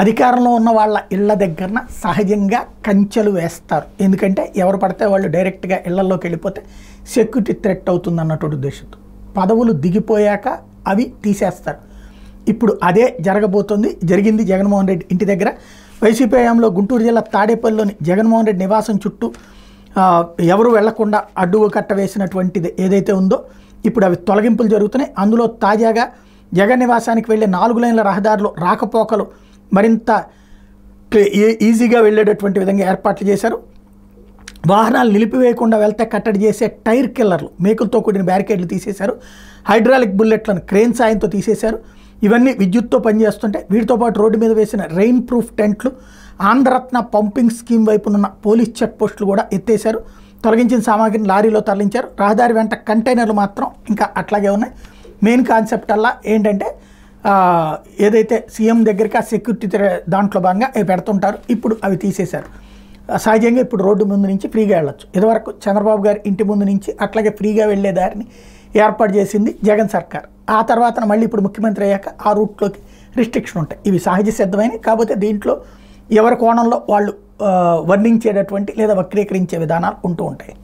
అధికారంలో ఉన్న వాళ్ళ ఇళ్ల దగ్గరన సహజంగా కంచెలు వేస్తారు. ఎందుకంటే ఎవరు పడితే వాళ్ళు డైరెక్ట్గా ఇళ్లలోకి వెళ్ళిపోతే సెక్యూరిటీ థ్రెట్ అవుతుంది అన్నటువంటి ఉద్దేశంతో పదవులు దిగిపోయాక అవి తీసేస్తారు. ఇప్పుడు అదే జరగబోతుంది. జరిగింది జగన్మోహన్ రెడ్డి ఇంటి దగ్గర. వైసీపీ హయాంలో గుంటూరు జిల్లా తాడేపల్లిలోని జగన్మోహన్ రెడ్డి నివాసం చుట్టూ ఎవరు వెళ్లకుండా అడ్డు కట్ట వేసినటువంటిది ఏదైతే ఉందో ఇప్పుడు అవి తొలగింపులు జరుగుతున్నాయి. అందులో తాజాగా జగన్ నివాసానికి వెళ్ళే 4 లైన్ల రహదారులు రాకపోకలు మరింత ఈజీగా వెళ్ళేటటువంటి విధంగా ఏర్పాట్లు చేశారు. వాహనాలు నిలిపివేయకుండా వెళ్తే కట్టడి చేసే టైర్ కిల్లర్లు, మేకులతో కూడిన బ్యారికేడ్లు తీసేశారు. హైడ్రాలిక్ బుల్లెట్లను క్రేన్ సాయంతో తీసేశారు. ఇవన్నీ విద్యుత్తో పనిచేస్తుంటే వీటితో పాటు రోడ్డు మీద వేసిన రెయిన్ ప్రూఫ్ టెంట్లు, ఆంధ్రరత్న పంపింగ్ స్కీమ్ వైపునున్న పోలీస్ చెక్ పోస్టులు కూడా ఎత్తేశారు. తొలగించిన సామాగ్రిని లారీలో తరలించారు. రహదారి వెంట కంటైనర్లు మాత్రం ఇంకా అట్లాగే ఉన్నాయి. మెయిన్ కాన్సెప్ట్ అలా ఏంటంటే ఏదైతే సీఎం దగ్గరికి ఆ సెక్యూరిటీ దాంట్లో భాగంగా అవి పెడుతుంటారు. ఇప్పుడు అవి తీసేశారు. సహజంగా ఇప్పుడు రోడ్డు ముందు నుంచి ఫ్రీగా వెళ్ళొచ్చు. ఇదివరకు చంద్రబాబు గారి ఇంటి ముందు నుంచి అట్లాగే ఫ్రీగా వెళ్ళే దారిని ఏర్పాటు చేసింది జగన్ సర్కార్. ఆ తర్వాత మళ్ళీ ఇప్పుడు ముఖ్యమంత్రి అయ్యాక ఆ రూట్లోకి రిస్ట్రిక్షన్ ఉంటాయి. ఇవి సహజ సిద్ధమైనవి. కాకపోతే దీంట్లో ఎవరి కోణంలో వాళ్ళు వర్ణించేటటువంటి లేదా వక్రీకరించే విధానాలు ఉంటూ ఉంటాయి.